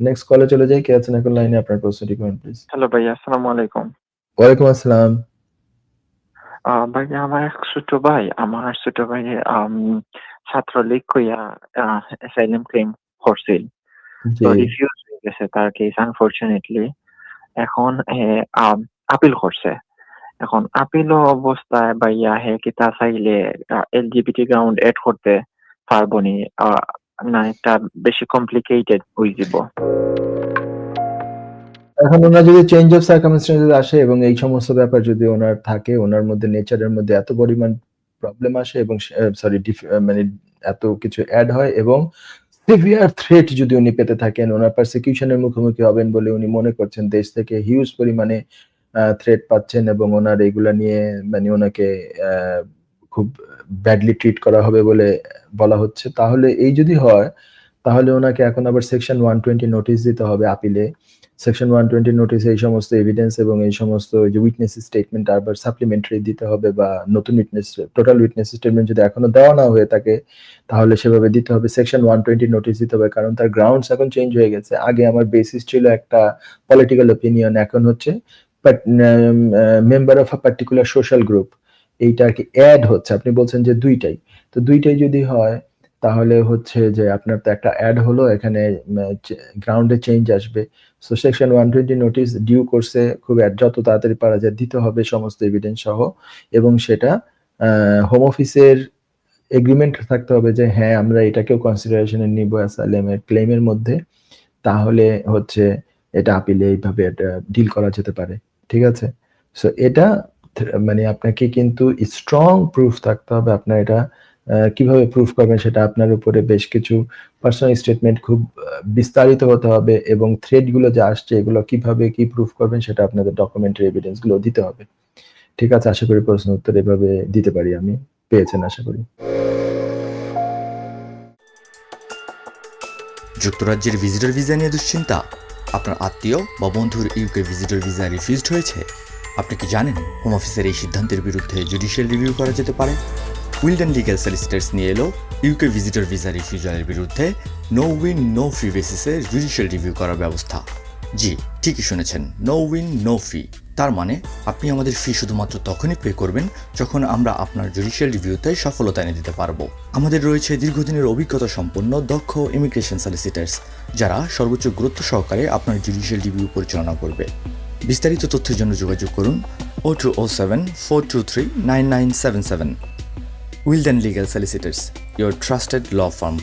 Next কলে চলে যাই। কে আছেন এখন লাইনে? আপনার প্রশ্নটি করুন প্লিজ। হ্যালো ভাইয়া, আসসালামু আলাইকুম। ওয়ালাইকুম আসসালাম। ভাইয়া আমার ছোট ভাই ছাত্রলীগ কইয়া অ্যাসাইলাম ক্লেম করছিল। তো জি। রিফিউজ হয়ে গেছে তার কেস আনফরচুনেটলি। এখন হে আপিল করছে। এখন আপিল অবস্থায় ভাইয়া হে কিতা চাইলে এলজিবিটি গ্রাউন্ড এড করতে পারবনি? না এটা বেশি কমপ্লিকেটেড হয়ে যাব? এখন উনার যদি চেঞ্জ অফ সার্কামস্টেন্সেস আসে এবং এই সমস্ত ব্যাপার যদি উনার থাকে, উনার মধ্যে নেচারের মধ্যে এত পরিমাণ প্রবলেম আসে এবং সরি মানে এত কিছু এড হয় এবং সিভিয়ার থ্রেট যদি উনি পেতে থাকেন, উনার পারসিকিউশন এর মুখোমুখি হবেন বলে উনি মনে করছেন, দেশ থেকে হিউজ পরিমাণে থ্রেট পাচ্ছেন এবং উনার এগুলা নিয়ে মানে উনাকে খুব ব্যাডলি ট্রিট করা হবে বলে বলা হচ্ছে। তাহলে এই যদি হয়, তাহলে উনাকে এখন আবার সেকশন 120 নোটিস দিতে হবে আপিলে। সেকশন 120 নোটিসে এই সমস্ত এভিডেন্স এবং এই সমস্ত যে উইটনেস স্টেটমেন্ট আবার সাপ্লিমেন্টারি দিতে হবে বা নতুন উইটনেস টোটাল উইটনেস স্টেটমেন্ট যদি এখনো দেওয়া না হয়ে থাকে, তাহলে সেভাবে দিতে হবে। সেকশন 120 নোটিস দিতে হবে কারণ তার গ্রাউন্ডস এখন চেঞ্জ হয়ে গেছে। আগে আমার বেসিস ছিল একটা পলিটিক্যাল ওপিনিয়ন, এখন হচ্ছে but member of a particular social group. এইটা আর কি এড হচ্ছে। আপনি বলছেন যে ২ টাই। তো ২ টাই যদি হয় তাহলে হচ্ছে যে আপনার তো একটা এড হলো, এখানে গ্রাউন্ডে চেঞ্জ আসবে। সো সেকশন 120 নোটিস ডিউ করছে, খুব যত তাড়াতাড়ি পারা যায় দিতে হবে সমস্ত এভিডেন্স সহ এবং সেটা হোম অফিসের এগ্রিমেন্ট থাকতে হবে যে হ্যাঁ আমরা এটাকেও কনসিডারেশনে নিব অ্যাসাইলামের ক্লেমের মধ্যে। তাহলে হচ্ছে এটা আপিলে এইভাবে এটা ডিল করা যেতে পারে। ঠিক আছে? সো এটা মানে আপনাকে কিন্তু স্ট্রং প্রুফ থাকতে হবে। আপনার এটা কিভাবে প্রুফ করবেন সেটা আপনার উপরে বেশ কিছু পার্সোনাল স্টেটমেন্ট খুব বিস্তারিত হতে হবে এবং থ্রেড গুলো যে আসছে এগুলো কিভাবে কি প্রুফ করবেন সেটা আপনাদের ডকুমেন্টারি এভিডেন্স গুলো দিতে হবে। ঠিক আছে? আশা করি প্রশ্ন উত্তর এভাবে দিতে পারি আমি। পেয়েছেন আশা করি। যুক্তরাজ্যের ভিজিটর ভিসা নিয়ে দুশ্চিন্তা? আপনার আত্মীয় বা বন্ধুর ইউকে ভিজিটর ভিসা রিফিউজড হয়েছে? আপনি কি জানেন হোম অফিসের এই সিদ্ধান্তের বিরুদ্ধে জুডিশিয়াল রিভিউ করা যেতে পারে? উইলডেন লিগ্যাল সলিসিটার্স নিয়ে এলো ইউকে ভিজিটর ভিসা রিফিউজালের বিরুদ্ধে নো উইন নো ফি বেসিসে জুডিশিয়াল রিভিউ করার ব্যবস্থা। জি, ঠিকই শুনেছেন, নো উইন নো ফি। তার মানে আপনি আমাদের ফি শুধুমাত্র তখনই পে করবেন যখন আমরা আপনার জুডিশিয়াল রিভিউতে সফলতা এনে দিতে পারবো। আমাদের রয়েছে দীর্ঘদিনের অভিজ্ঞতা সম্পন্ন দক্ষ ইমিগ্রেশন সলিসিটার্স যারা সর্বোচ্চ গুরুত্ব সহকারে আপনার জুডিশিয়াল রিভিউ পরিচালনা করবে। বিস্তারিত তথ্যের জন্য যোগাযোগ করুন 0207 423 9977। Wilden Legal Solicitors, your trusted law firm.